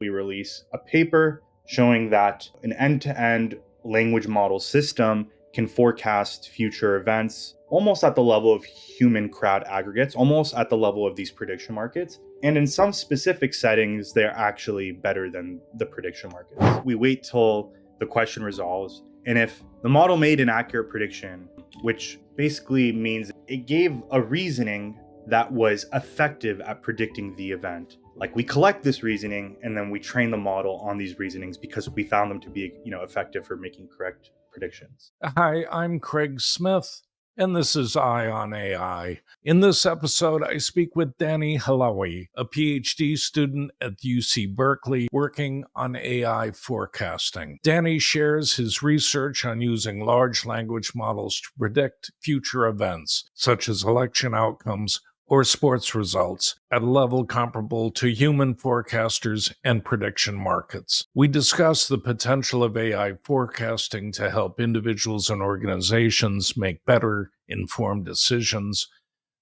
we release a paper showing that an end-to-end language model system can forecast future events almost at the level of human crowd aggregates, almost at the level of these prediction markets. And in some specific settings, they're actually better than the prediction markets. We wait till the question resolves. And if the model made an accurate prediction, which basically means it gave a reasoning that was effective at predicting the event. Like, we collect this reasoning and then we train the model on these reasonings because we found them to be, effective for making correct predictions. Hi, I'm Craig Smith, and this is Eye on AI. In this episode, I speak with Danny Halawi, a PhD student at UC Berkeley working on AI forecasting. Danny shares his research on using large language models to predict future events, such as election outcomes or sports results, at a level comparable to human forecasters and prediction markets. We discuss the potential of AI forecasting to help individuals and organizations make better, informed decisions,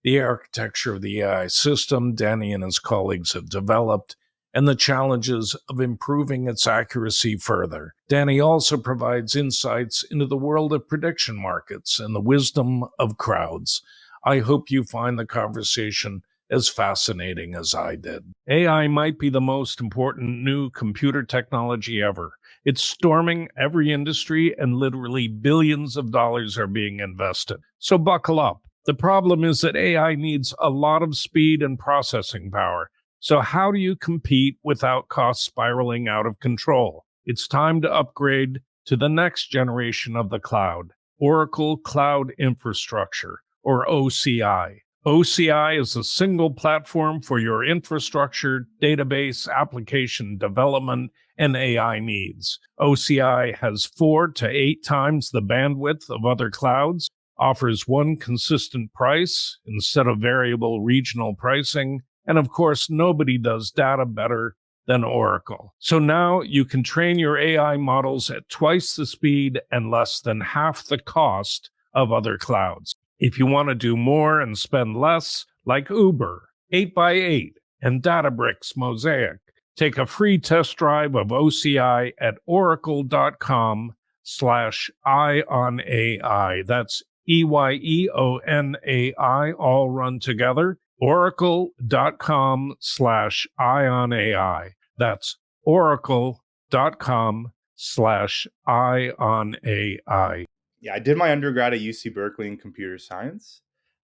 the architecture of the AI system Danny and his colleagues have developed, and the challenges of improving its accuracy further. Danny also provides insights into the world of prediction markets and the wisdom of crowds. I hope you find the conversation as fascinating as I did. AI might be the most important new computer technology ever. It's storming every industry, and literally billions of dollars are being invested. So buckle up. The problem is that AI needs a lot of speed and processing power. So how do you compete without costs spiraling out of control? It's time to upgrade to the next generation of the cloud, Oracle Cloud Infrastructure, or OCI. OCI is a single platform for your infrastructure, database, application development, and AI needs. OCI has 4 to 8 times the bandwidth of other clouds, offers one consistent price instead of variable regional pricing, and of course, nobody does data better than Oracle. So now you can train your AI models at twice the speed and less than half the cost of other clouds. If you want to do more and spend less, like Uber, 8x8, and Databricks Mosaic, take a free test drive of OCI at oracle.com/eye-on-AI. That's EYEONAI, all run together. Oracle.com/eye-on-AI. That's oracle.com/eye-on-AI. Yeah, I did my undergrad at UC Berkeley in computer science.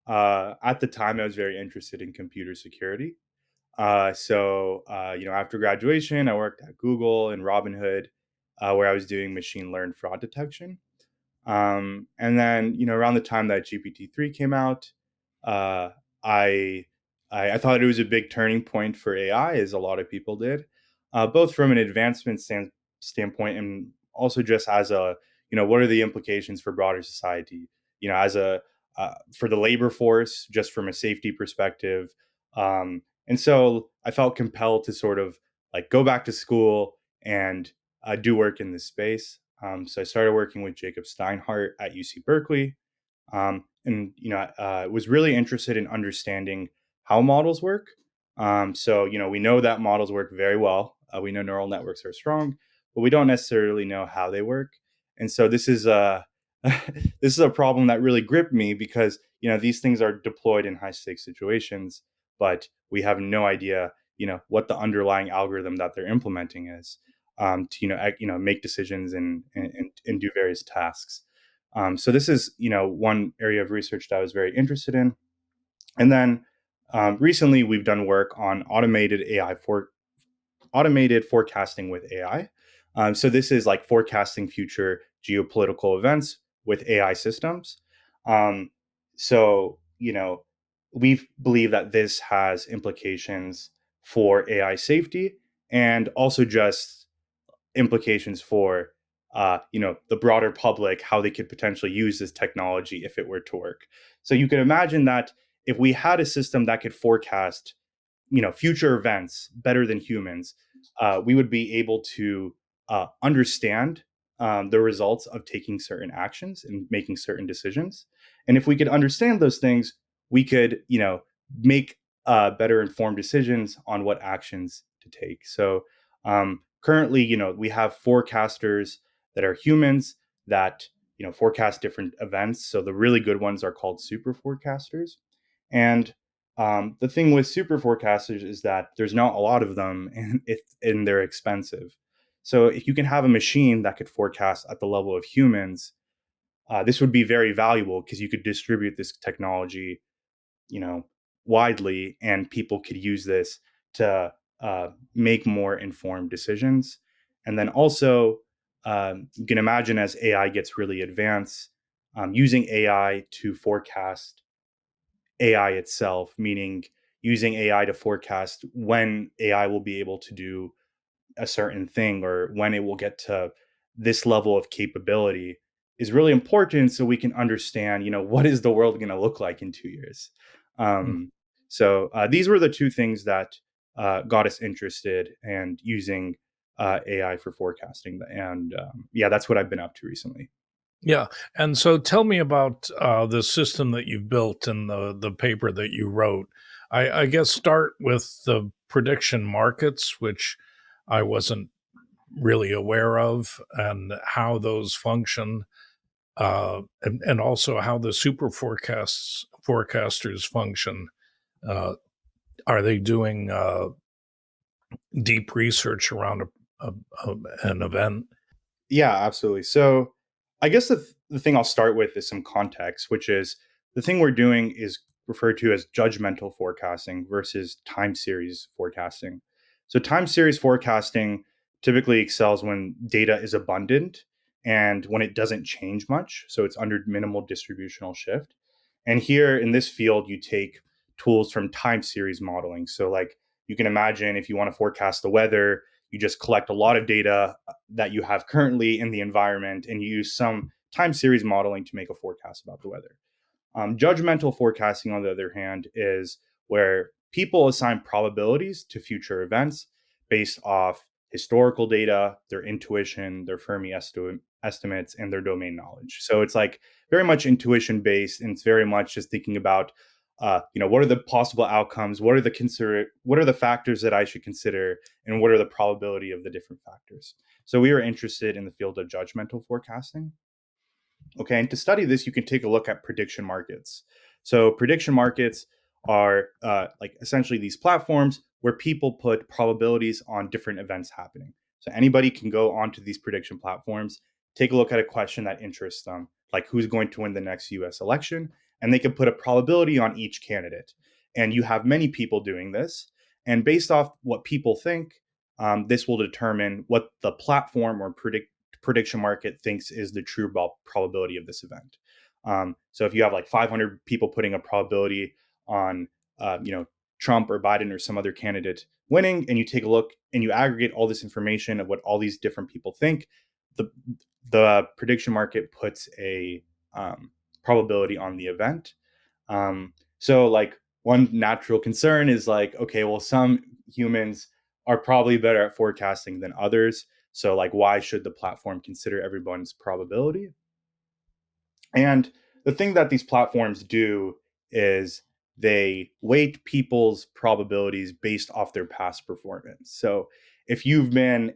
At the time, I was very interested in computer security. After graduation, I worked at Google and Robinhood, where I was doing machine learned fraud detection. And then, around the time that GPT-3 came out, uh, I, I thought it was a big turning point for AI, as a lot of people did, both from an advancement standpoint and also just as a, what are the implications for broader society? As a for the labor force, just from a safety perspective. And so I felt compelled to sort of like go back to school and do work in this space. So I started working with Jacob Steinhardt at UC Berkeley, was really interested in understanding how models work. We know that models work very well. We know neural networks are strong, but we don't necessarily know how they work. And so this is a this is a problem that really gripped me because these things are deployed in high stakes situations, but we have no idea what the underlying algorithm that they're implementing is to make decisions and do various tasks. So this is one area of research that I was very interested in. And then recently we've done work on automated forecasting with AI. So this is like forecasting future geopolitical events with AI systems. Um, we believe that this has implications for AI safety and also just implications for the broader public, how they could potentially use this technology if it were to work. So you can imagine that if we had a system that could forecast future events better than humans, we would be able to understand the results of taking certain actions and making certain decisions. And if we could understand those things, we could make better informed decisions on what actions to take. So Currently, we have forecasters that are humans that forecast different events. So the really good ones are called super forecasters. And the thing with super forecasters is that there's not a lot of them, and they're expensive. So if you can have a machine that could forecast at the level of humans, this would be very valuable because you could distribute this technology, you know, widely, and people could use this to make more informed decisions. And then also, you can imagine as AI gets really advanced, using AI to forecast AI itself, meaning using AI to forecast when AI will be able to do a certain thing or when it will get to this level of capability is really important so we can understand, what is the world going to look like in 2 years. Mm. So these were the two things that got us interested and using AI for forecasting. And yeah, that's what I've been up to recently. Yeah. And so tell me about the system that you've built and the paper that you wrote. I guess start with the prediction markets, which I wasn't really aware of, and how those function, and also how the super forecasters function. Uh, are they doing deep research around a, a, an event? Yeah, absolutely. So I guess the thing I'll start with is some context, which is the thing we're doing is referred to as judgmental forecasting versus time series forecasting. So time series forecasting typically excels when data is abundant and when it doesn't change much. So it's under minimal distributional shift. And here in this field, you take tools from time series modeling. So, like, you can imagine if you want to forecast the weather, you just collect a lot of data that you have currently in the environment and you use some time series modeling to make a forecast about the weather. Judgmental forecasting, on the other hand, is where people assign probabilities to future events based off historical data, their intuition, their estimates, and their domain knowledge. So it's like very much intuition based, and it's very much just thinking about, what are the possible outcomes, what are the factors that I should consider, and what are the probability of the different factors. So we are interested in the field of judgmental forecasting. Okay, and to study this, you can take a look at prediction markets. So prediction markets are like essentially these platforms where people put probabilities on different events happening. So anybody can go onto these prediction platforms, take a look at a question that interests them, like who's going to win the next US election, and they can put a probability on each candidate. And you have many people doing this. And based off what people think, this will determine what the platform or prediction market thinks is the true probability of this event. So if you have like 500 people putting a probability on, Trump or Biden or some other candidate winning, and you take a look and you aggregate all this information of what all these different people think, the the prediction market puts a probability on the event. So like one natural concern is like, okay, well, some humans are probably better at forecasting than others. So like, why should the platform consider everyone's probability? And the thing that these platforms do is they weight people's probabilities based off their past performance. So if you've been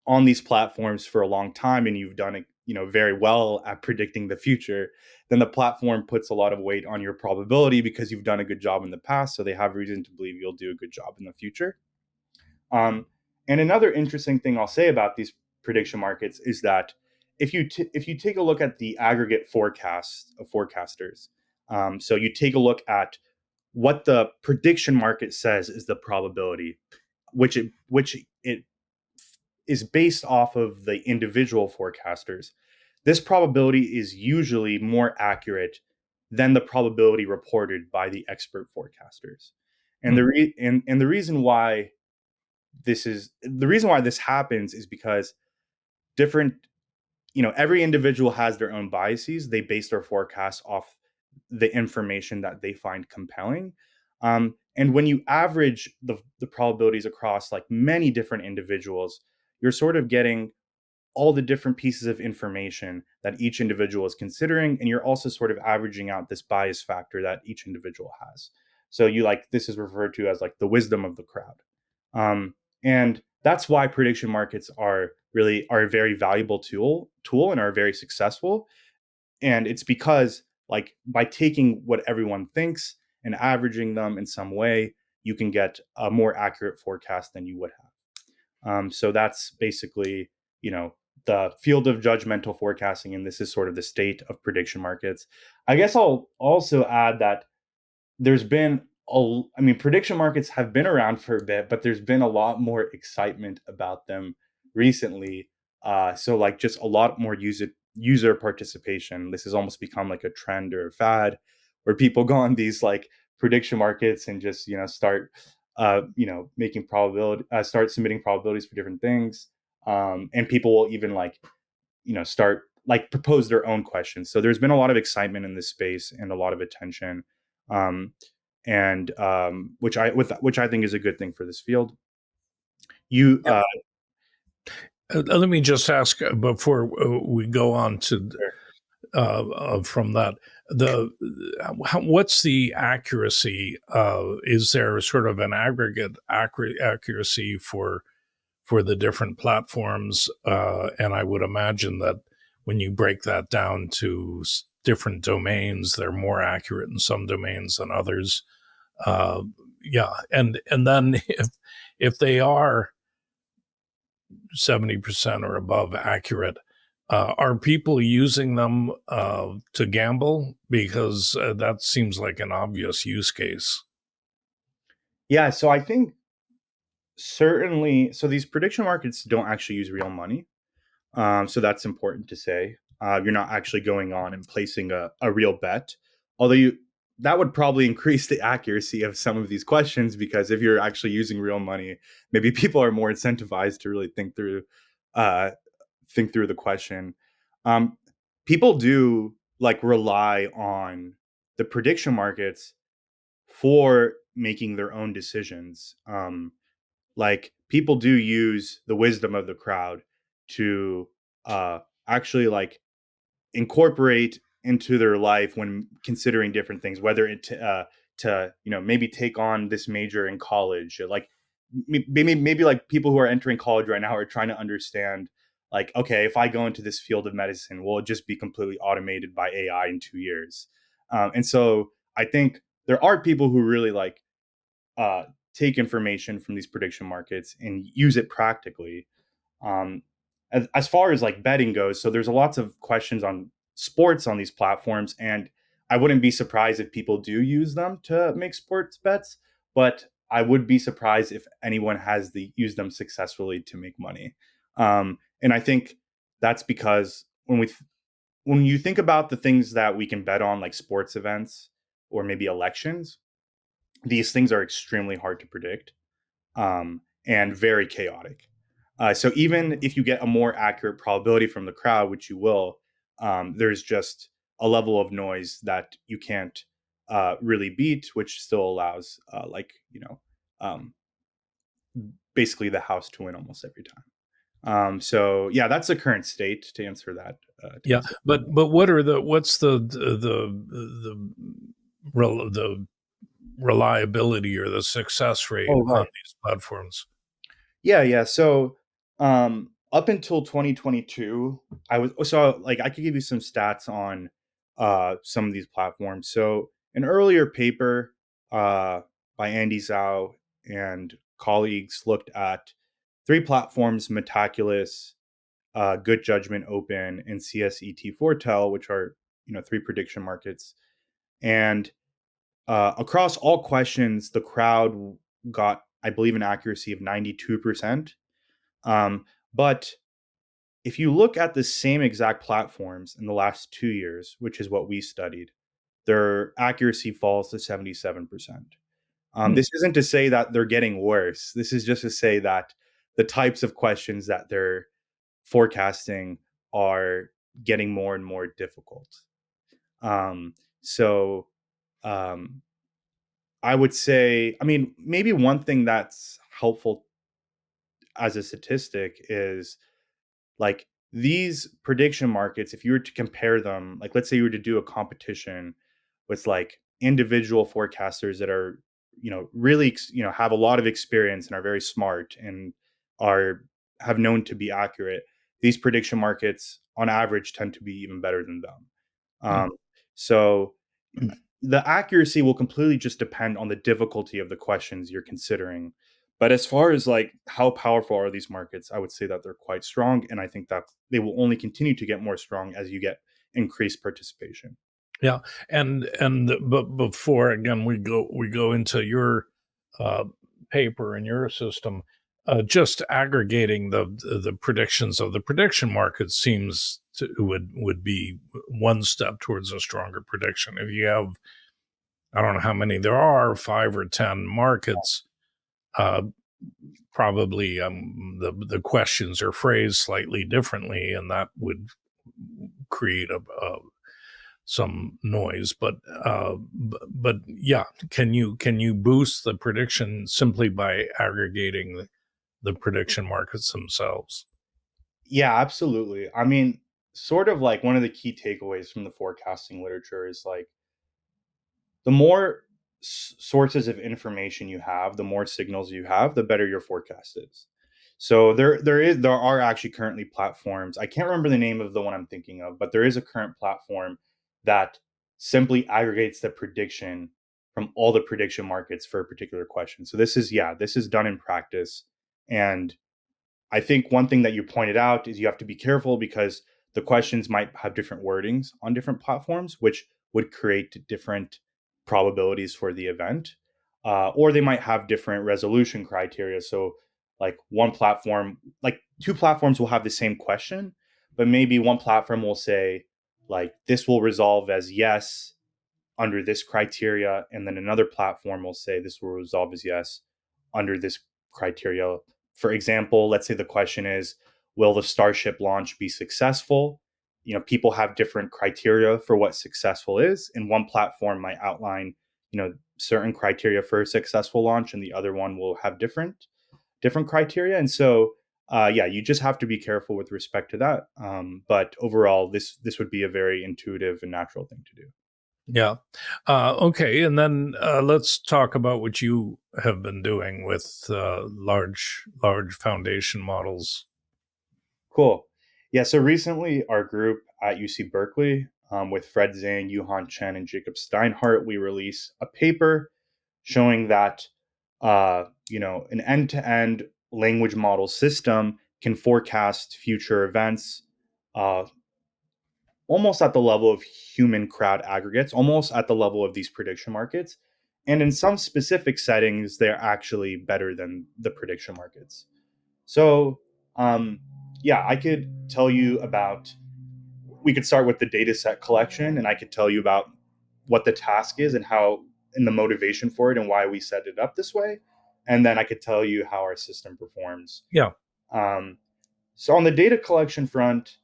on these platforms for a long time and you've done it, very well at predicting the future, then the platform puts a lot of weight on your probability because you've done a good job in the past. So they have reason to believe you'll do a good job in the future. Um, and another interesting thing I'll say about these prediction markets is that if you take a look at the aggregate forecast of forecasters, so you take a look at what the prediction market says is the probability, which it is based off of the individual forecasters. This probability is usually more accurate than the probability reported by the expert forecasters. And Hmm. the reason why this happens is because different every individual has their own biases. They base their forecasts off the information that they find compelling. And when you average the probabilities across like many different individuals, you're sort of getting all the different pieces of information that each individual is considering, and you're also sort of averaging out this bias factor that each individual has. So you like this is referred to as like the wisdom of the crowd. um, and that's why prediction markets are a very valuable tool and are very successful. And it's because, like, by taking what everyone thinks and averaging them in some way, you can get a more accurate forecast than you would have. So that's basically, you know, the field of judgmental forecasting, and this is sort of the state of prediction markets. I guess I'll also add that there's been I mean, prediction markets have been around for a bit, but there's been a lot more excitement about them recently. So like just a lot more user participation. This has almost become like a trend or a fad where people go on these like prediction markets and just, start making probability start submitting probabilities for different things. And people will even like, start like propose their own questions. So there's been a lot of excitement in this space and a lot of attention. Um, and which I think is a good thing for this field. You Let me just ask before we go on to Sure. from that the what's the accuracy? Is there sort of an aggregate accuracy for the different platforms? And I would imagine that when you break that down to different domains, they're more accurate in some domains than others. Uh, yeah, and then if they are 70% or above accurate, are people using them to gamble? Because that seems like an obvious use case. Yeah, so I think certainly, so these prediction markets don't actually use real money. So that's important to say. You're not actually going on and placing a real bet, although that would probably increase the accuracy of some of these questions, because if you're actually using real money, maybe people are more incentivized to really uh, think through the question. Um, People do like rely on the prediction markets for making their own decisions. Like people do use the wisdom of the crowd to actually like incorporate into their life when considering different things, whether to maybe take on this major in college. Like maybe like people who are entering college right now are trying to understand, like, okay, if I go into this field of medicine, will it just be completely automated by AI in 2 years? And so I think there are people who really like uh, take information from these prediction markets and use it practically. Um, as far as like betting goes, so there's lots of questions on sports on these platforms, and I wouldn't be surprised if people do use them to make sports bets, but I would be surprised if anyone has used them successfully to make money. And I think that's because when you think about the things that we can bet on, like sports events or maybe elections, these things are extremely hard to predict, and very chaotic. So even if you get a more accurate probability from the crowd, which you will, there's just a level of noise that you can't really beat, which still allows, um, basically the house to win almost every time. So yeah, that's the current state to answer that. To Yeah, answer. but what's the reliability or the success rate Oh, on right. these platforms? Yeah, yeah. So, up until 2022, I could give you some stats on some of these platforms. So, an earlier paper by Andy Zhao and colleagues looked at three platforms: Metaculus, Good Judgment Open, and CSET Foretell, which are three prediction markets. And across all questions, the crowd got, I believe, an accuracy of 92%. Um, but if you look at the same exact platforms in the last 2 years, which is what we studied, their accuracy falls to 77%. Hmm. This isn't to say that they're getting worse. This is just to say that the types of questions that they're forecasting are getting more and more difficult. So um, I would say, I mean, maybe one thing that's helpful as a statistic is like these prediction markets, if you were to compare them, like let's say you were to do a competition with like individual forecasters that are, really, have a lot of experience and are very smart and are have known to be accurate, these prediction markets on average tend to be even better than them. Hmm. Um, so the accuracy will completely just depend on the difficulty of the questions you're considering. But as far as like how powerful are these markets, I would say that they're quite strong, and I think that they will only continue to get more strong as you get increased participation. Yeah, but before again we go into your uh, paper and your system, just aggregating the predictions of the prediction market seems to would be one step towards a stronger prediction. If you have, I don't know how many there are, 5 or 10 markets, uh, probably the questions are phrased slightly differently, and that would create a some noise. But yeah, can you boost the prediction simply by aggregating the prediction markets themselves? Yeah, absolutely. I mean, sort of like one of the key takeaways from the forecasting literature is like the more sources of information you have, the more signals you have, the better your forecast is. So there are actually currently platforms. I can't remember the name of the one I'm thinking of, but there is a current platform that simply aggregates the prediction from all the prediction markets for a particular question. So this is done in practice, and I think one thing that you pointed out is you have to be careful because the questions might have different wordings on different platforms, which would create different probabilities for the event. Or they might have different resolution criteria. So, like one platform, like two platforms will have the same question, but maybe one platform will say, like, this will resolve as yes under this criteria, and then another platform will say this will resolve as yes under this criteria. For example, let's say the question is, will the Starship launch be successful? You know, people have different criteria for what successful is, and one platform might outline, you know, certain criteria for a successful launch, and the other one will have different criteria. And so, yeah, you just have to be careful with respect to that. But overall, this would be a very intuitive and natural thing to do. Yeah. Okay, and then let's talk about what you have been doing with large foundation models. Cool. Yeah. So recently, our group at UC Berkeley, with Fred Zhang, Yuhan Chen, and Jacob Steinhardt, we release a paper showing that an end-to-end language model system can forecast future events, uh, almost at the level of human crowd aggregates, almost at the level of these prediction markets. And in some specific settings, they're actually better than the prediction markets. So, um, yeah, I could tell you about, we could start with the data set collection, and I could tell you about what the task is and how, and the motivation for it and why we set it up this way. And then I could tell you how our system performs. Yeah. Um, so, on the data collection front,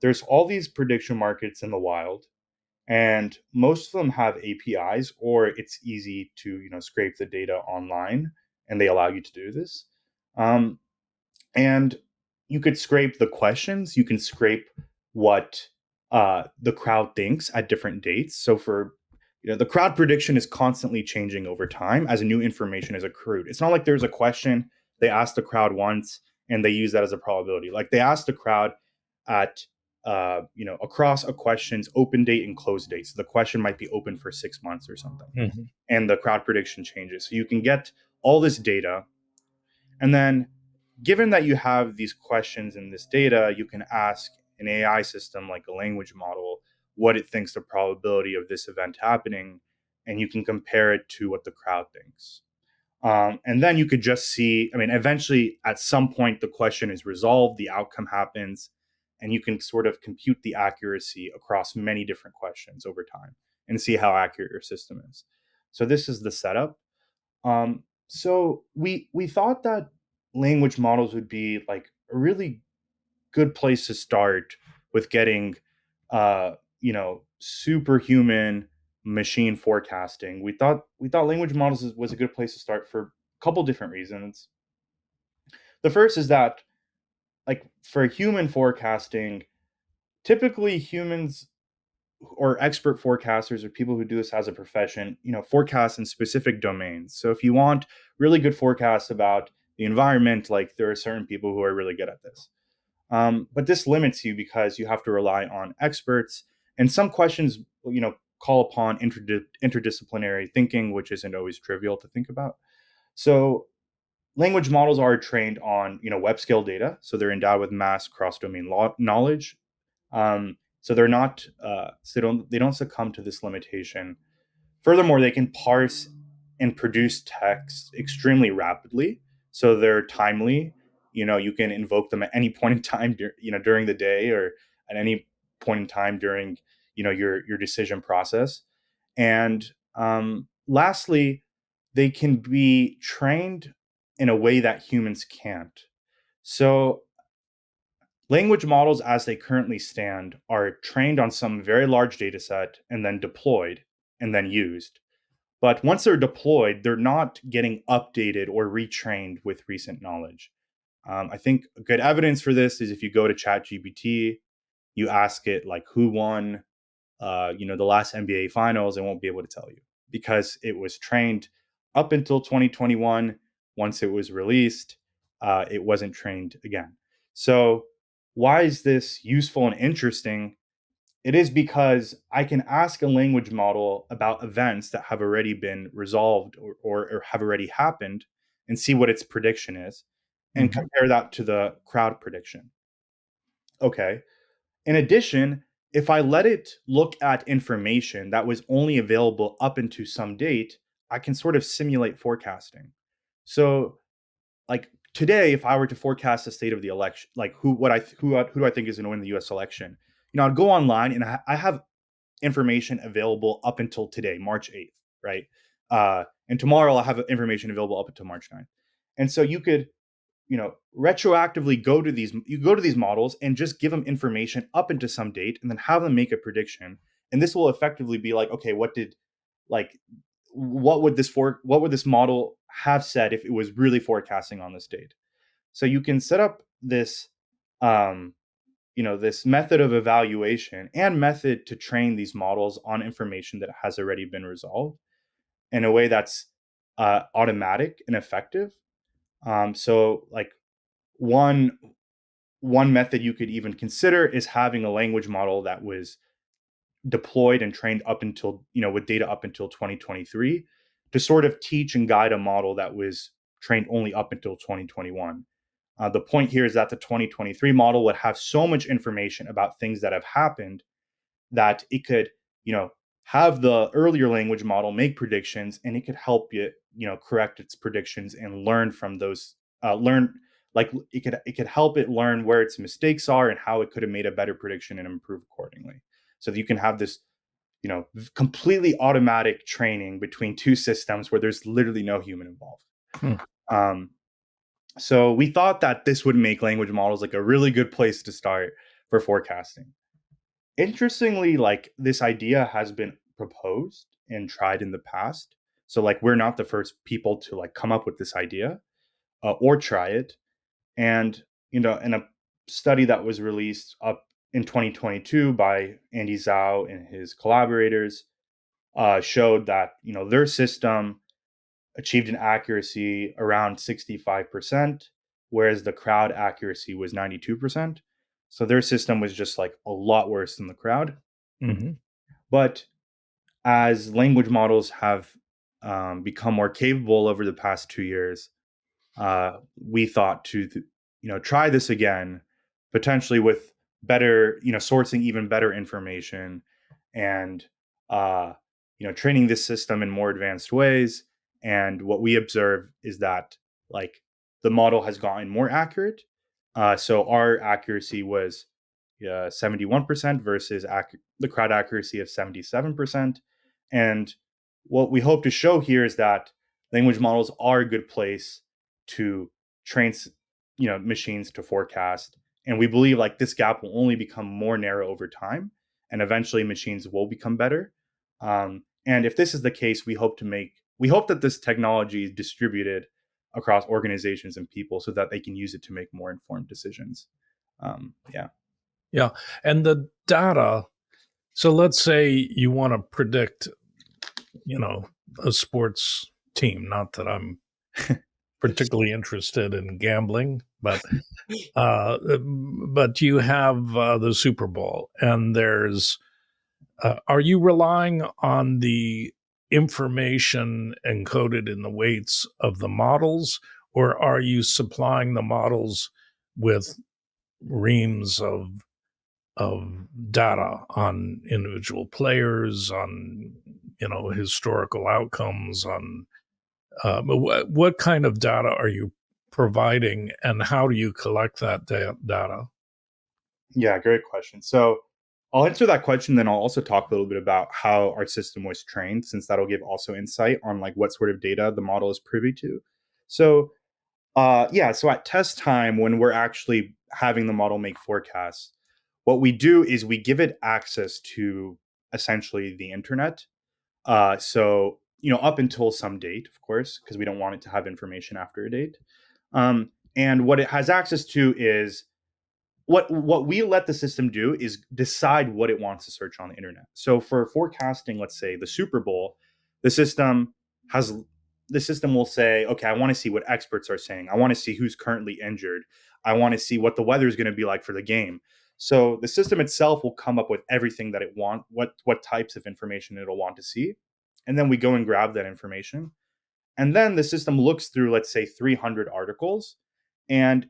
there's all these prediction markets in the wild, and most of them have APIs, or it's easy to scrape the data online, and they allow you to do this. Um, and you could scrape the questions, you can scrape what the crowd thinks at different dates. So for the crowd prediction is constantly changing over time as new information is accrued. It's not like there's a question they asked the crowd once and they use that as a probability. Like they asked the crowd at across a question's open date and close date. So the question might be open for 6 months or something, Mhm. and the crowd prediction changes. So you can get all this data, and then given that you have these questions and this data, you can ask an AI system like a language model what it thinks the probability of this event happening, and you can compare it to what the crowd thinks. And then you could just see, I mean, eventually at some point, the question is resolved, the outcome happens, and you can sort of compute the accuracy across many different questions over time and see how accurate your system is. So this is the setup. So we thought that language models would be like a really good place to start with getting, superhuman machine forecasting. We thought language models was a good place to start for a couple different reasons. The first is that, like, for human forecasting, typically humans or expert forecasters or people who do this as a profession, forecast in specific domains. So if you want really good forecasts about the environment. Like there are certain people who are really good at this. But this limits you because you have to rely on experts, and some questions, call upon interdisciplinary thinking, which isn't always trivial to think about. So language models are trained on web scale data, so they're endowed with mass cross domain knowledge. So they're not so they don't succumb to this limitation. Furthermore, they can parse and produce text extremely rapidly, so they're timely. You can invoke them at any point in time, during the day, or at any point in time during your decision process. And lastly, they can be trained in a way that humans can't. So language models, as they currently stand, are trained on some very large data set and then deployed and then used. But once they're deployed, they're not getting updated or retrained with recent knowledge. I think good evidence for this is if you go to ChatGPT, you ask it like who won, the last NBA finals, it won't be able to tell you because it was trained up until 2021. Once it was released, it wasn't trained again. So, why is this useful and interesting? It is because I can ask a language model about events that have already been resolved or have already happened and see what its prediction is and Mm-hmm. compare that to the crowd prediction. Okay. In addition, if I let it look at information that was only available up into some date, I can sort of simulate forecasting. So, like today, if I were to forecast the state of the election, like who do I think is going to win the U.S. election, I'd go online and I have information available up until today, March 8th, right? And tomorrow I'll have information available up until March 9th. And so you could retroactively go to these models and just give them information up into some date and then have them make a prediction. And this will effectively be like, okay, like what would this model have said if it was really forecasting on this date? So you can set up um this method of evaluation and method to train these models on information that has already been resolved in a way that's automatic and effective. So like one one method you could even consider is having a language model that was deployed and trained up until with data up until 2023 to sort of teach and guide a model that was trained only up until 2021. The point here is that the 2023 model would have so much information about things that have happened that it could, have the earlier language model make predictions, and it could help it, correct its predictions and learn from those. Learn like it could help it learn where its mistakes are and how it could have made a better prediction and improve accordingly. So that you can have this, completely automatic training between two systems where there's literally no human involved. Hmm. Um, so we thought that this would make language models like a really good place to start for forecasting. Interestingly, like this idea has been proposed and tried in the past. So like we're not the first people to like come up with this idea or try it. And in a study that was released up in 2022 by Andy Zhao and his collaborators, showed that their system achieved an accuracy around 65%, whereas the crowd accuracy was 92%. So their system was just like a lot worse than the crowd. Mm-hmm. But as language models have become more capable over the past 2 years, we thought to try this again, potentially with better sourcing even better information and uh, training this system in more advanced ways. And what we observe is that like the model has gotten more accurate. So our accuracy was 71% versus the crowd accuracy of 77%. And what we hope to show here is that language models are a good place to train machines to forecast, and we believe like this gap will only become more narrow over time, and eventually machines will become better. And if this is the case, we hope that this technology is distributed across organizations and people so that they can use it to make more informed decisions. Yeah. Yeah. And the data. So let's say you want to predict, a sports team. Not that I'm particularly interested in gambling, but you have the Super Bowl, and there's. Are you relying on the information encoded in the weights of the models, or are you supplying the models with reams of data on individual players, on historical outcomes, on what kind of data are you providing, and how do you collect that data? Yeah, great question. So I'll answer that question, then I'll also talk a little bit about how our system was trained, since that'll give also insight on like what sort of data the model is privy to. So yeah, so at test time, when we're actually having the model make forecasts, what we do is we give it access to essentially the internet. So up until some date, of course, because we don't want it to have information after a date. And what it has access to is what we let the system do is decide what it wants to search on the internet. So for forecasting, let's say the Super Bowl, the system has the system will say, okay, I want to see what experts are saying. I want to see who's currently injured. I want to see what the weather is going to be like for the game. So the system itself will come up with everything that it want, what types of information it'll want to see, and then we go and grab that information. And then the system looks through, let's say, 300 articles, and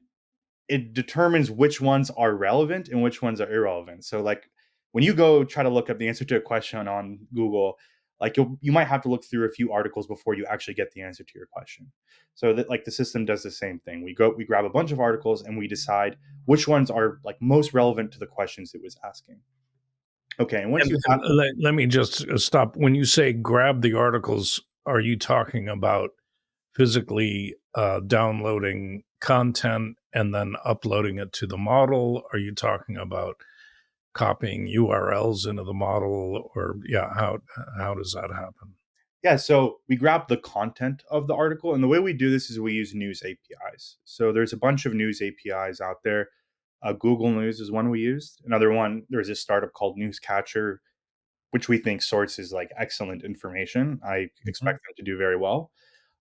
it determines which ones are relevant and which ones are irrelevant. So like when you go try to look up the answer to a question on Google, like you might have to look through a few articles before you actually get the answer to your question. So that like the system does the same thing. We grab a bunch of articles and we decide which ones are like most relevant to the questions it was asking. Okay, and once And, you and have let me just stop. When you say grab the articles, are you talking about physically downloading content and then uploading it to the model? Are you talking about copying URLs into the model, or yeah, how does that happen? yeah, so we grab the content of the article, and the way we do this is we use news APIs. So there's a bunch of news APIs out there. Google News is one we used. Another one, there's this startup called Newscatcher, which we think sources like excellent information. I Mhm. expect them to do very well,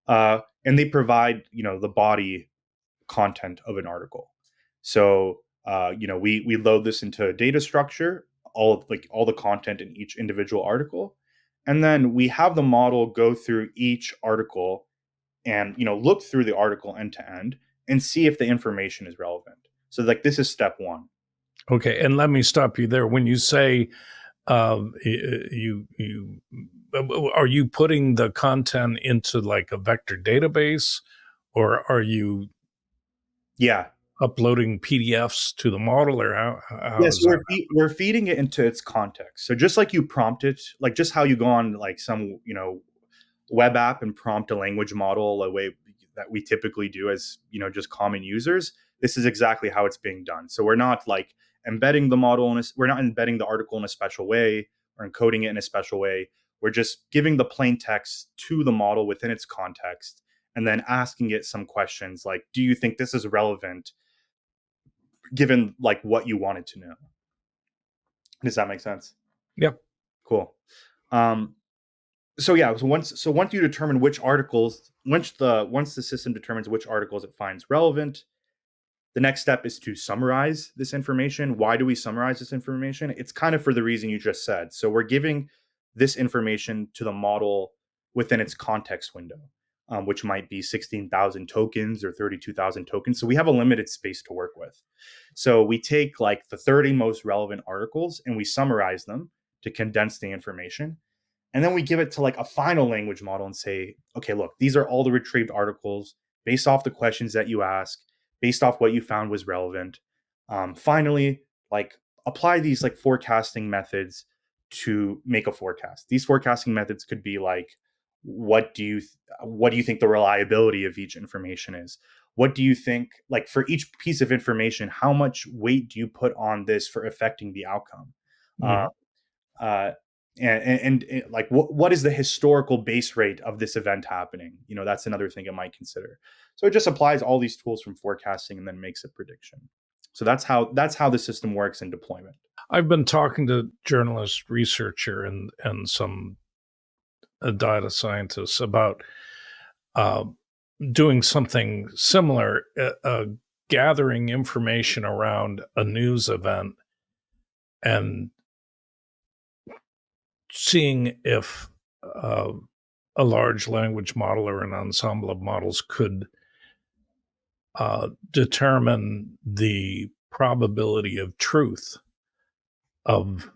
and they provide the body content of an article. So we load this into a data structure, all the content in each individual article, and then we have the model go through each article and look through the article end to end and see if the information is relevant. So like this is step one. Okay, and let me stop you there. When you say you are you putting the content into like a vector database, or are you Yeah. uploading PDFs to the model, or how Yes, does that we're feeding it into its context. So just like you prompt it, like just how you go on like some web app and prompt a language model a way that we typically do as just common users, this is exactly how it's being done. So we're not like embedding the model we're not embedding the article in a special way or encoding it in a special way. We're just giving the plain text to the model within its context and then asking it some questions like, do you think this is relevant given like what you wanted to know? Does that make sense? yeah. Cool. um so yeah, so once you determine which articles, once the system determines which articles it finds relevant, the next step is to summarize this information. Why do we summarize this information? It's kind of for the reason you just said. So we're giving this information to the model within its context window, which might be 16,000 tokens or 32,000 tokens. So we have a limited space to work with. So we take like the 30 most relevant articles and we summarize them to condense the information. And then we give it to like a final language model and say, okay, look, these are all the retrieved articles based off the questions that you ask, based off what you found was relevant. Finally, like apply these like forecasting methods to make a forecast. These forecasting methods could be like, what do you think the reliability of each information is? What do you think, like for each piece of information, how much weight do you put on this for affecting the outcome? Uh, Mhm. uh, and like what is the historical base rate of this event happening? That's another thing it might consider. So it just applies all these tools from forecasting and then makes a prediction. So that's how the system works in deployment. I've been talking to journalist, researcher, and some data scientists about uh, doing something similar, gathering information around a news event and seeing if uh, a large language model or an ensemble of models could determine the probability of truth of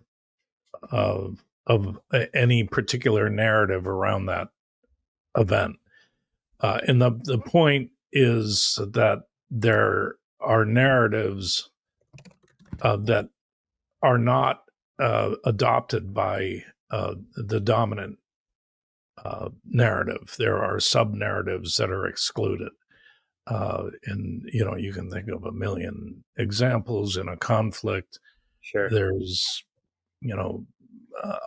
any particular narrative around that event. And the point is that there are narratives that are not adopted by the dominant narrative. There are sub narratives that are excluded. And you can think of a million examples in a conflict. Sure. There's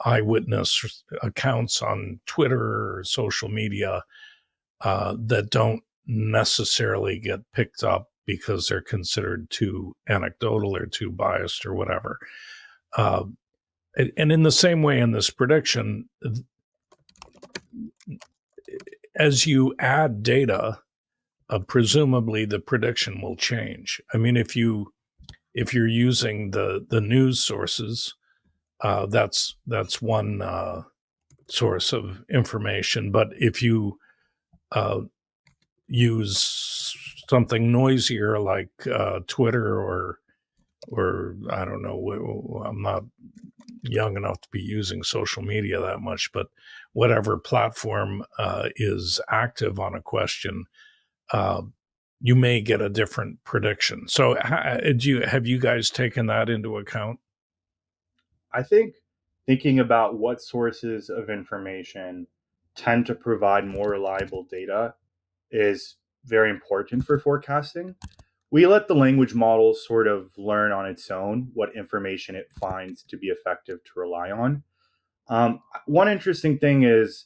eyewitness accounts on Twitter or social media that don't necessarily get picked up because they're considered too anecdotal or too biased or whatever. Uh, and in the same way, in this prediction, as you add data, presumably the prediction will change. I mean, if you're using the news sources, that's one source of information. But if you uh, use something noisier like Twitter or I don't know, I'm not young enough to be using social media that much, but whatever platform is active on a question, uh, you may get a different prediction. So, have you guys taken that into account? I think thinking about what sources of information tend to provide more reliable data is very important for forecasting. We let the language model sort of learn on its own what information it finds to be effective to rely on. One interesting thing is,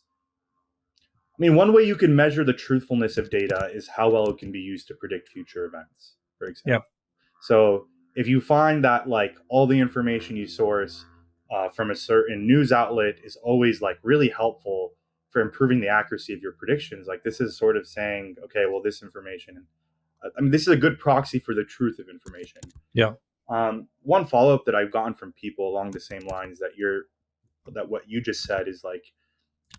I mean, one way you can measure the truthfulness of data is how well it can be used to predict future events, for example. Yep. So if you find that like all the information you source from a certain news outlet is always like really helpful for improving the accuracy of your predictions, like this is sort of saying, okay, well, this information, I mean, this is a good proxy for the truth of information. Yeah. One follow up that I've gotten from people along the same lines that what you just said is like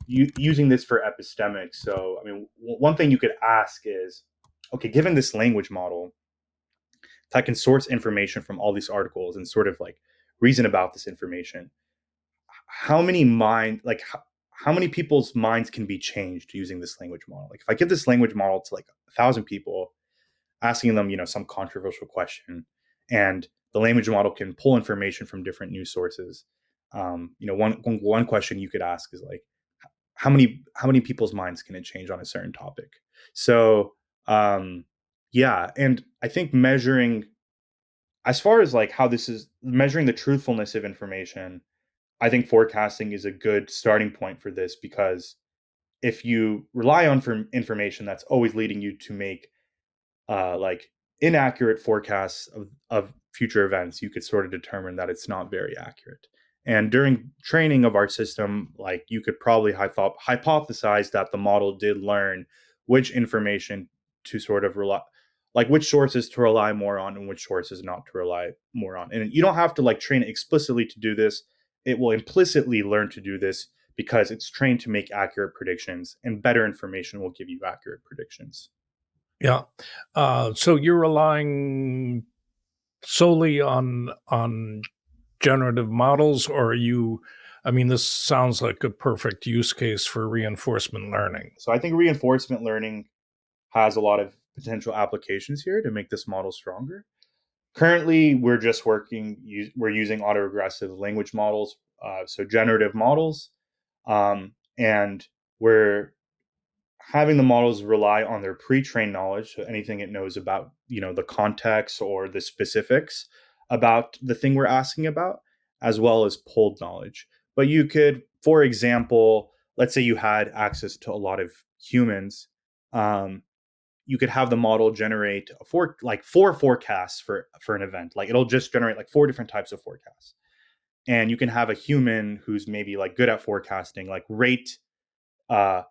using this for epistemics. So, I mean, one thing you could ask is, okay, given this language model, that can source information from all these articles and sort of like reason about this information, how many how many people's minds can be changed using this language model? Like if I give this language model to like 1,000 people, asking them some controversial question, and the language model can pull information from different news sources. One question you could ask is like, how many people's minds can it change on a certain topic? So yeah, and I think measuring, as far as like how this is measuring the truthfulness of information, I think forecasting is a good starting point for this, because if you rely on for information that's always leading you to make like inaccurate forecasts of future events, you could sort of determine that it's not very accurate. And during training of our system, like you could probably hypothesize that the model did learn which information to sort of rely, like which sources to rely more on and which sources not to rely more on. And you don't have to like train it explicitly to do this. It will implicitly learn to do this because it's trained to make accurate predictions, and better information will give you accurate predictions. Yeah. So you're relying solely on generative models, or are you? I mean, this sounds like a perfect use case for reinforcement learning. So I think reinforcement learning has a lot of potential applications here to make this model stronger. Currently, we're using autoregressive language models, so generative models, and we're having the models rely on their pre-trained knowledge, so anything it knows about, the context or the specifics about the thing we're asking about, as well as pulled knowledge. But you could, for example, let's say you had access to a lot of humans, um, you could have the model generate four forecasts for an event. Like it'll just generate like four different types of forecasts, and you can have a human who's maybe like good at forecasting, like rate uh,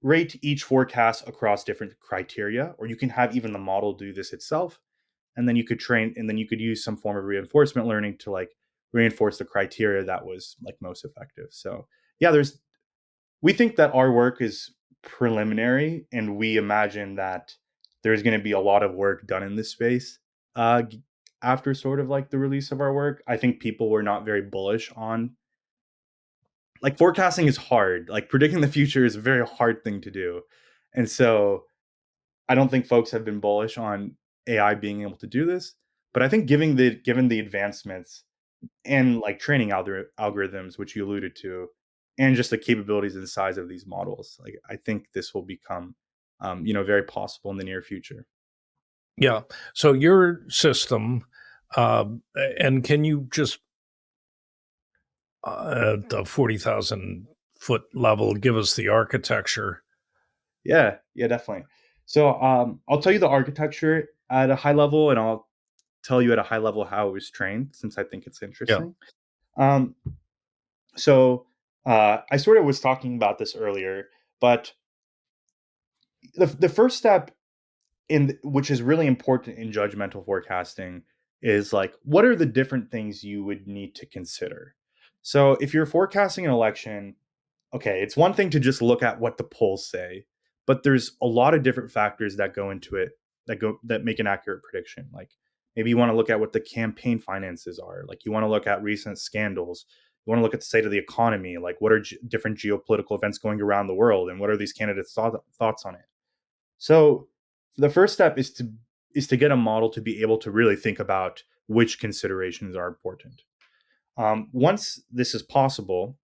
rate each forecast across different criteria, or you can have even the model do this itself. And then you could train, and then you could use some form of reinforcement learning to like reinforce the criteria that was like most effective. So yeah, we think that our work is preliminary, and we imagine that there's going to be a lot of work done in this space uh, after sort of like the release of our work. I think people were not very bullish on, like, forecasting is hard. Like, predicting the future is a very hard thing to do. And so I don't think folks have been bullish on AI being able to do this. But I think given the advancements and like training algorithms, which you alluded to, and just the capabilities and size of these models, like I think this will become, very possible in the near future. Yeah. So your system, uh, and can you just at the 40,000 foot level give us the architecture? Yeah, yeah, definitely. So I'll tell you the architecture at a high level, and I'll tell you at a high level how it was trained, since I think it's Yeah. interesting. Um, so I sort of was talking about this earlier, but the first step in which is really important in judgmental forecasting is like, what are the different things you would need to consider? So if you're forecasting an election, okay, it's one thing to just look at what the polls say, but there's a lot of different factors that go into it, that make an accurate prediction. Like, maybe you want to look at what the campaign finances are. Like, you want to look at recent scandals. You want to look at the state of the economy. Like, what are different geopolitical events going around the world, and what are these candidates' thoughts on it? So the first step is to get a model to be able to really think about which considerations are important. Once this is possible,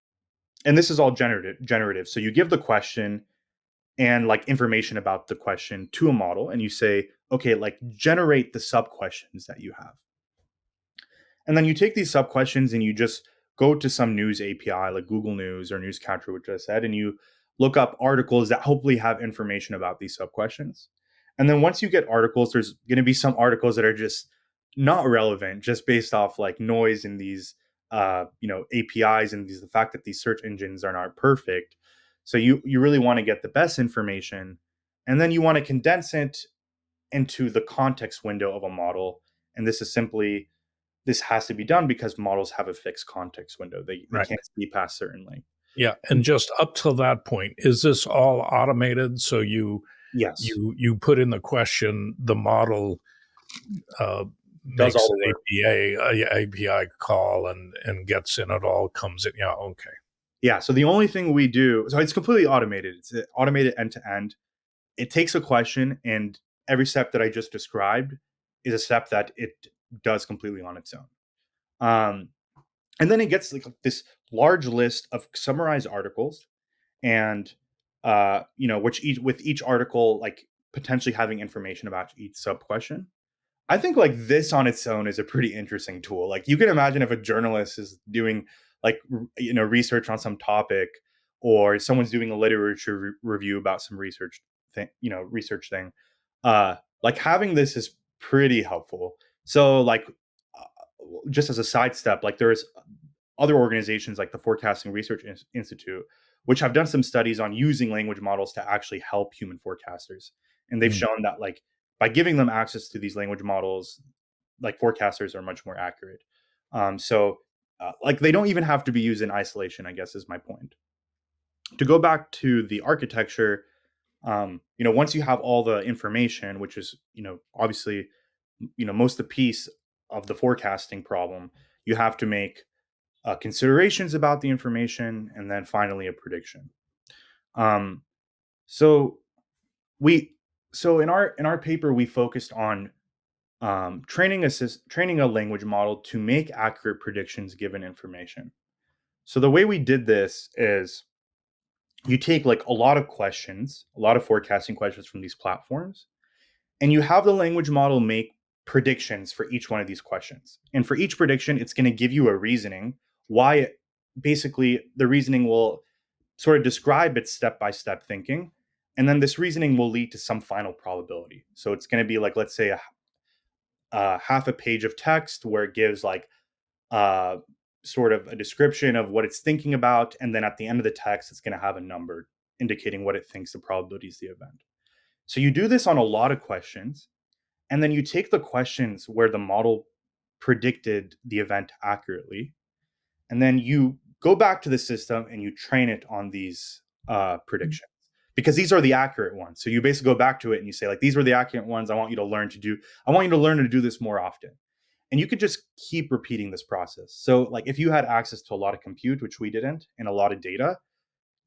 and this is all generative, so you give the question and like information about the question to a model, and you say, okay, like generate the sub questions that you have. And then you take these sub questions and you just go to some news API like Google News or Newscatcher, which I said, and you look up articles that hopefully have information about these sub questions. And then once you get articles, there's going to be some articles that are just not relevant, just based off like noise in these, APIs, and the fact that these search engines are not perfect. So you really want to get the best information, and then you want to condense it into the context window of a model. And this has to be done because models have a fixed context window. They Right. can't see past certain length. Yeah. And just up till that point, is this all automated? So Yes, you put in the question, the model uh, does all makes the an work. API call and gets in it all, comes in. Yeah. Okay. Yeah. So the only thing we do, so it's completely automated. It's automated end to end. It takes a question, and every step that I just described is a step that it does completely on its own. Um, and then it gets like this large list of summarized articles, and which each article like potentially having information about each sub question. I think like this on its own is a pretty interesting tool. Like, you can imagine if a journalist is doing like research on some topic, or someone's doing a literature review about some research thing. Like, having this is pretty helpful. So like, just as a sidestep, like there's other organizations like the Forecasting Research Institute, which have done some studies on using language models to actually help human forecasters. And they've Mm. shown that like by giving them access to these language models, like forecasters are much more accurate. Like, they don't even have to be used in isolation, I guess is my point. To go back to the architecture, once you have all the information, which is, obviously, most of the piece of the forecasting problem, you have to make considerations about the information, and then finally a prediction. Um, so we so in our paper we focused on training a language model to make accurate predictions given information. So the way we did this is, you take like a lot of questions, a lot of forecasting questions from these platforms, and you have the language model make predictions for each one of these questions. And for each prediction, it's going to give you a reasoning why basically the reasoning will sort of describe its step by step thinking. And then this reasoning will lead to some final probability. So it's going to be like, let's say, a half a page of text where it gives like uh, sort of a description of what it's thinking about. And then at the end of the text, it's going to have a number. indicating what it thinks the probability is the event. So you do this on a lot of questions, and then you take the questions where the model predicted the event accurately, and then you go back to the system and you train it on these predictions, because these are the accurate ones. So you basically go back to it and you say, like, these were the accurate ones. I want you to learn to do this more often. And you could just keep repeating this process. So, like, if you had access to a lot of compute, which we didn't, and a lot of data,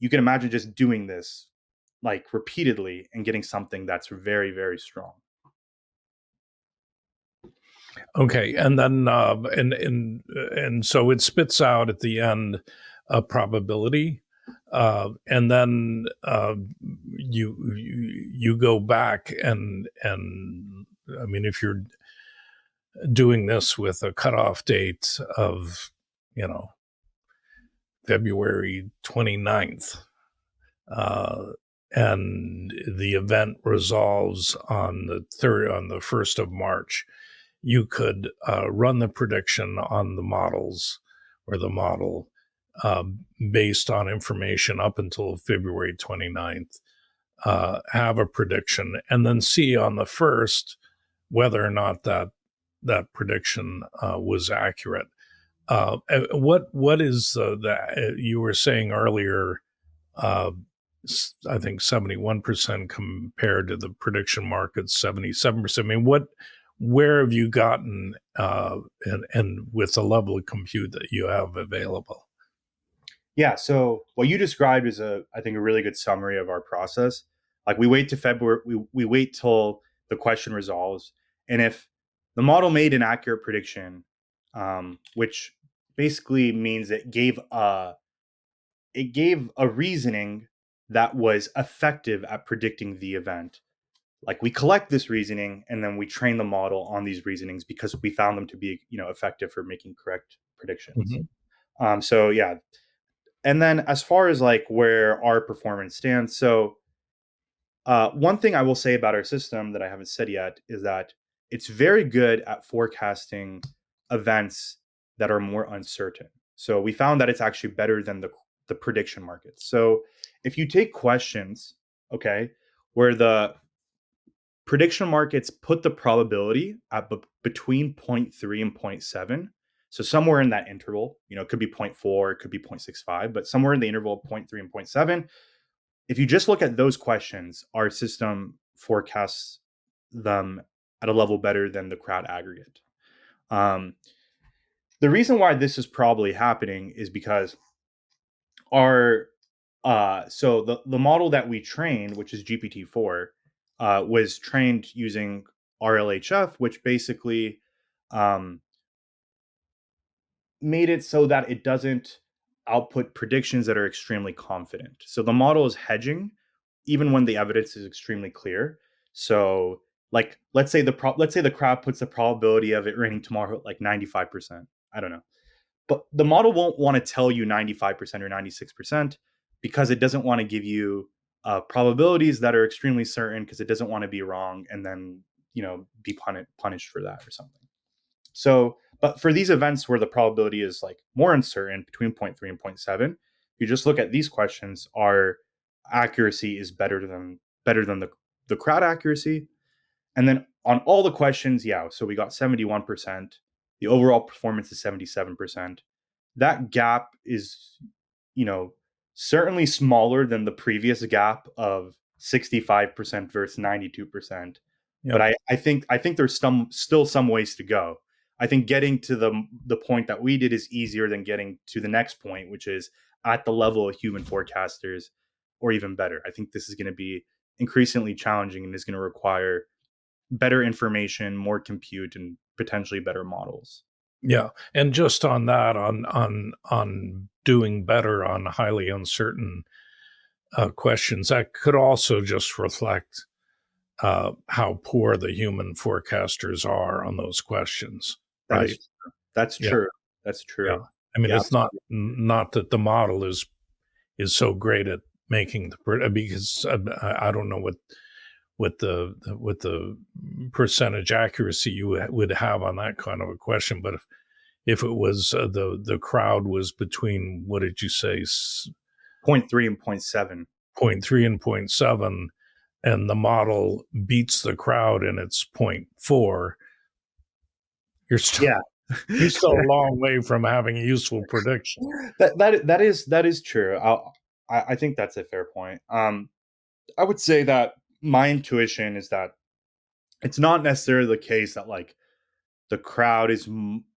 you can imagine just doing this like repeatedly and getting something that's very, very strong. Okay, and then and so it spits out at the end a probability, and then you go back and I mean, if you're doing this with a cutoff date of, you know, February 29th, and the event resolves on the 1st of March, you could run the prediction on the models or the model uh, based on information up until February 29th, have a prediction, and then see on the 1st whether or not that prediction was accurate. What is that you were saying earlier? Uh, I think 71% compared to the prediction market 77%. I mean, where have you gotten and with the level of compute that you have available? Yeah. So what you described is I think, a really good summary of our process. Like, we wait to February, we wait till the question resolves. And if the model made an accurate prediction, which basically means it gave a reasoning that was effective at predicting the event. Like, we collect this reasoning and then we train the model on these reasonings because we found them to be, effective for making correct predictions. Mhm. So yeah. And then, as far as like where our performance stands, so one thing I will say about our system that I haven't said yet is that it's very good at forecasting events that are more uncertain. So we found that it's actually better than the prediction markets. So if you take questions, okay, where the prediction markets put the probability at between zero point 0.3 and zero point 0.7. So somewhere in that interval, it could be 0.4, it could be 0.65, but somewhere in the interval of 0.3 and zero point 0.7. If you just look at those questions, our system forecasts them at a level better than the crowd aggregate. Um, the reason why this is probably happening is because our so the model that we trained, which is GPT-4, was trained using RLHF, which basically um, made it so that it doesn't output predictions that are extremely confident. So the model is hedging even when the evidence is extremely clear. So, like, let's say the crowd puts the probability of it raining tomorrow at like 95%. I don't know. But the model won't want to tell you 95% or 96% because it doesn't want to give you probabilities that are extremely certain, because it doesn't want to be wrong and then, be punished for that or something. So, but for these events where the probability is like more uncertain, between zero point 0.3 and zero point 0.7, you just look at these questions, our accuracy is better than the crowd accuracy. And then on all the questions, yeah, so we got 71%. The overall performance is 77%. That gap is, you know, certainly smaller than the previous gap of 65% versus 92%. But Yep. I think there's still some ways to go. I think getting to the point that we did is easier than getting to the next point, which is at the level of human forecasters, or even better. I think this is going to be increasingly challenging and is going to require better information, more compute, and potentially better models. Yeah, and just on that, on doing better on highly uncertain questions, that could also just reflect how poor the human forecasters are on those questions, That right? is that's Yeah, true. That's yeah. true. I mean, Yeah, it's not absolutely. not that the model is so great at making because I don't know what the percentage accuracy you would have on that kind of a question, but if it was the crowd was between, what did you say, Point 0.3 and point 0.7. point 0.3 and point 0.7, and the model beats the crowd and it's point 0.4, you're still Yeah. you're still a long way from having a useful prediction. That is true. I think that's a fair point. I would say that my intuition is that it's not necessarily the case that like the crowd is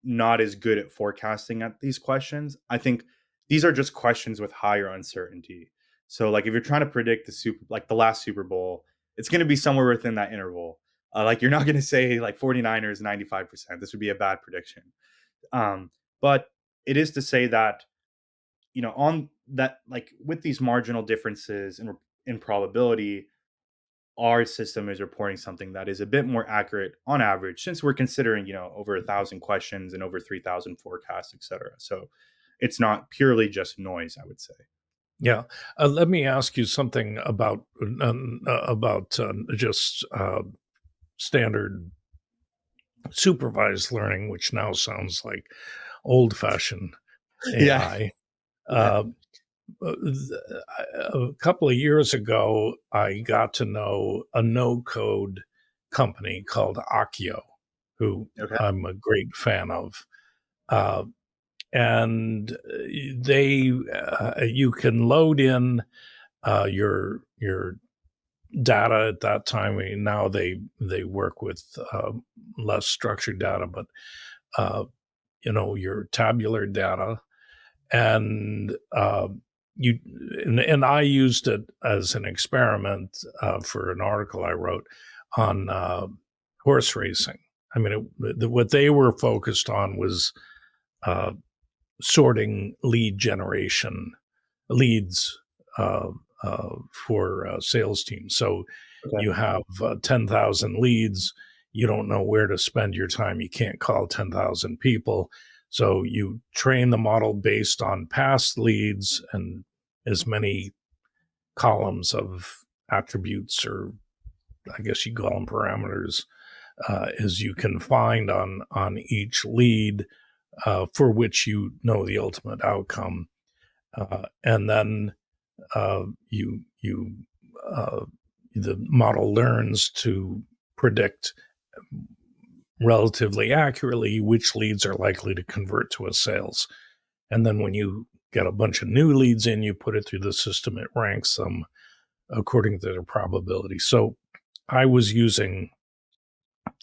not as good at forecasting at these questions. I think these are just questions with higher uncertainty. So like if you're trying to predict the last Super Bowl, it's going to be somewhere within that interval. Like you're not going to say like 49ers 95%. This would be a bad prediction. But it is to say that on that, like with these marginal differences in probability, our system is reporting something that is a bit more accurate on average, since we're considering over 1,000 questions and over 3,000 forecasts, etc. So it's not purely just noise, I would say. Yeah. Let me ask you something about just standard supervised learning, which now sounds like old fashioned Yeah. AI. Yeah. Uh, a couple of years ago, I got to know a no code company called Akio, who Okay. I'm a great fan of. Uh, and you can load in your data at that time. I mean, now they work with less structured data, but uh, your tabular data, and you and I used it as an experiment for an article I wrote on horse racing. I mean, what they were focused on was uh, sorting leads uh, for sales teams. So Okay. you have 10,000 leads. You don't know where to spend your time. You can't call 10,000 people. So you train the model based on past leads and as many columns of attributes, or I guess you call them parameters, as you can find on each lead, for which you know the ultimate outcome. And then you uh, the model learns to predict relatively accurately which leads are likely to convert to a sales. And then when you get a bunch of new leads in, you put it through the system, it ranks them according to their probability. So I was using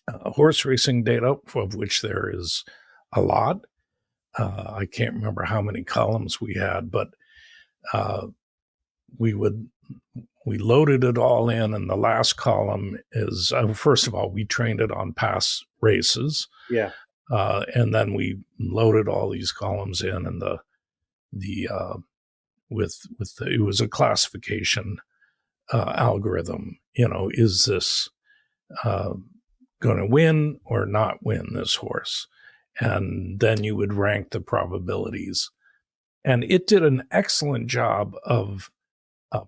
horse racing data, of which there is a lot. I can't remember how many columns we had, but uh, we would we loaded it all in, and the last column is first of all we trained it on past races, Yeah. and then we loaded all these columns in, and the it was a classification algorithm. Is this uh, going to win or not win this horse? And then you would rank the probabilities, and it did an excellent job of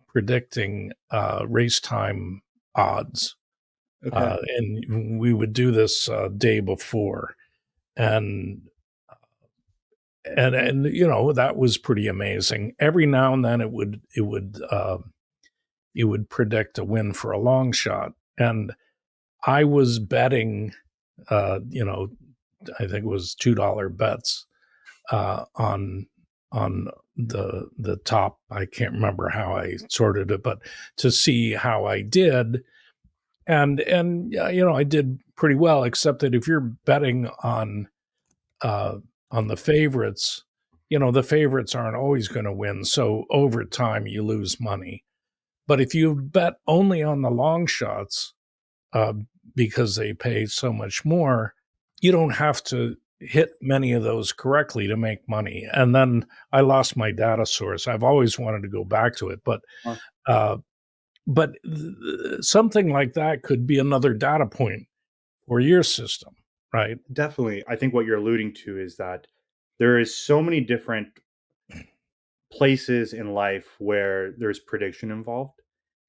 predicting race time odds. Okay. And we would do this day before, and that was pretty amazing. Every now and then it would predict a win for a long shot, and I was betting, uh, you know, I think it was $2 bets on the top. I can't remember how I sorted it, but to see how I did, and I did pretty well. Except that if you're betting uh, on the favorites, the favorites aren't always going to win. So over time, you lose money. But if you bet only on the long shots, uh, because they pay so much more, you don't have to hit many of those correctly to make money. And then I lost my data source. I've always wanted to go back to it, Well, uh, but something like that could be another data point for your system, right? definitely. I think what you're alluding to is that there is so many different places in life where there's prediction involved.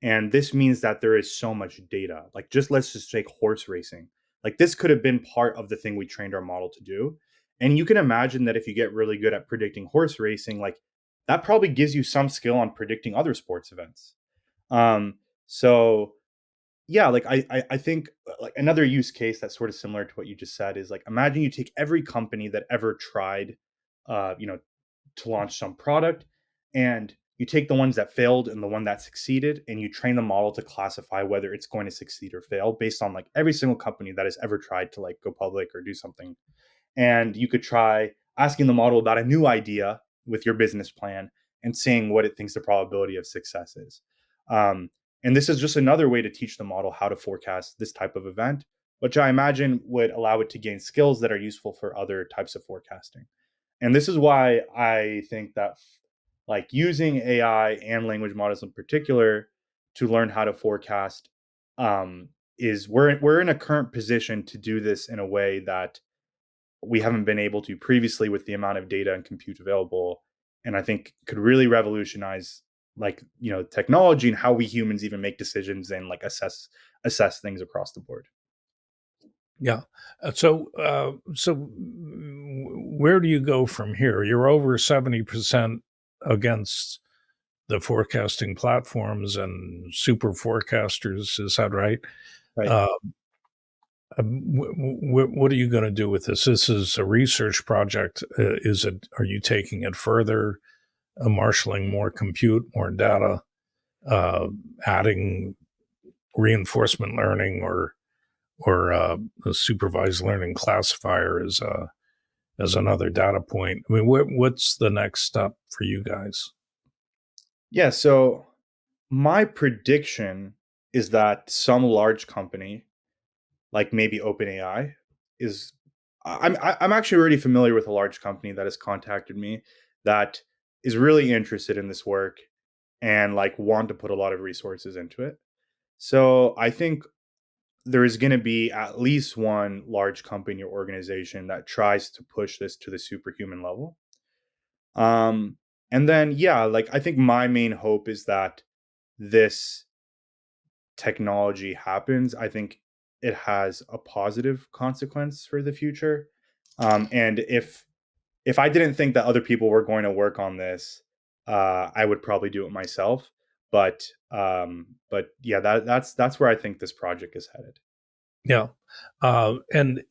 And this means that there is so much data. Like, let's just take horse racing. Like, this could have been part of the thing we trained our model to do. And you can imagine that if you get really good at predicting horse racing, like, that probably gives you some skill on predicting other sports events. So yeah, like I think like another use case that's sort of similar to what you just said is like imagine you take every company that ever tried, you know, to launch some product, and you take the ones that failed and the one that succeeded, and you train the model to classify whether it's going to succeed or fail based on like every single company that has ever tried to like go public or do something. And you could try asking the model about a new idea with your business plan and seeing what it thinks the probability of success is. Um, and this is just another way to teach the model how to forecast this type of event, which I imagine would allow it to gain skills that are useful for other types of forecasting. And this is why I think that like using AI and language models in particular to learn how to forecast, um, is we're in a current position to do this in a way that we haven't been able to previously with the amount of data and compute available, and I think could really revolutionize like technology and how we humans even make decisions and like assess things across the board. Yeah. Where do you go from here? You're over 70% against the forecasting platforms and super forecasters. Is that right? Right. Uh, what are you going to do with this? This is a research project. Is it? Are you taking it further? Marshaling more compute, more data, uh, adding reinforcement learning or a supervised learning classifier as another data point. I mean, what's the next step for you guys? Yeah, so my prediction is that some large company like maybe OpenAI is I'm actually already familiar with a large company that has contacted me that is really interested in this work and like want to put a lot of resources into it. So I think there is going to be at least one large company or organization that tries to push this to the superhuman level. Um, and then, yeah, like I think my main hope is that this technology happens. I think it has a positive consequence for the future. And if I didn't think that other people were going to work on this, I would probably do it myself. But yeah, that's where I think this project is headed. Yeah, in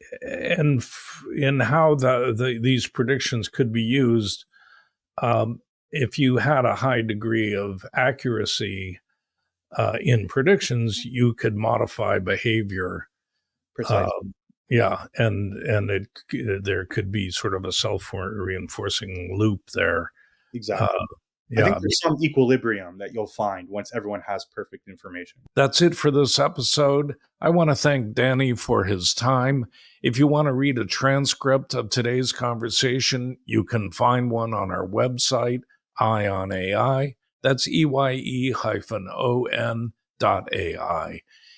how these predictions could be used. Um, if you had a high degree of accuracy in predictions, you could modify behavior. Precisely. Um, yeah, there could be sort of a self reinforcing loop there. Uh, Exactly. I think yeah, there's some equilibrium that you'll find once everyone has perfect information. that's it for this episode. I want to thank Danny for his time. If you want to read a transcript of today's conversation, you can find one on our website, Ion AI. That's EYE-ON.ai.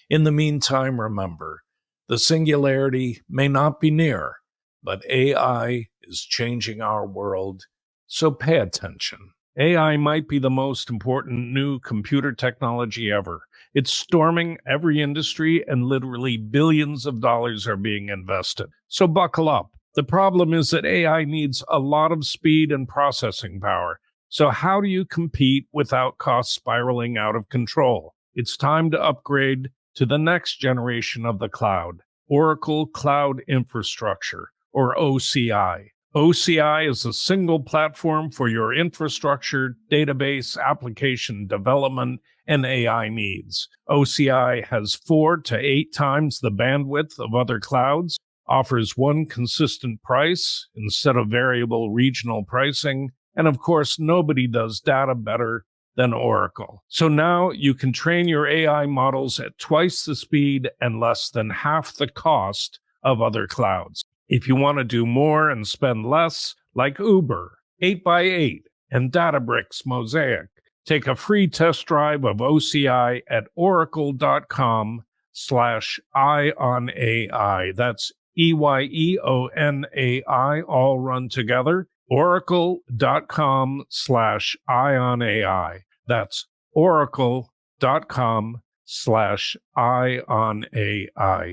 In the meantime, remember, the singularity may not be near, but AI is changing our world, so pay attention. AI might be the most important new computer technology ever. It's storming every industry, and literally billions of dollars are being invested. So buckle up. The problem is that AI needs a lot of speed and processing power. So, how do you compete without costs spiraling out of control? It's time to upgrade to the next generation of the cloud, Oracle Cloud Infrastructure, or OCI. OCI is a single platform for your infrastructure, database, application development, and AI needs. OCI has 4 to 8 times the bandwidth of other clouds, offers one consistent price instead of variable regional pricing, and of course, nobody does data better than Oracle. So now you can train your AI models at twice the speed and less than half the cost of other clouds. If you want to do more and spend less, like Uber, 8x8, and Databricks Mosaic, take a free test drive of OCI at oracle.com/ionai. That's EYEONAI, all run together. Oracle.com/ionai. That's oracle.com/ionai.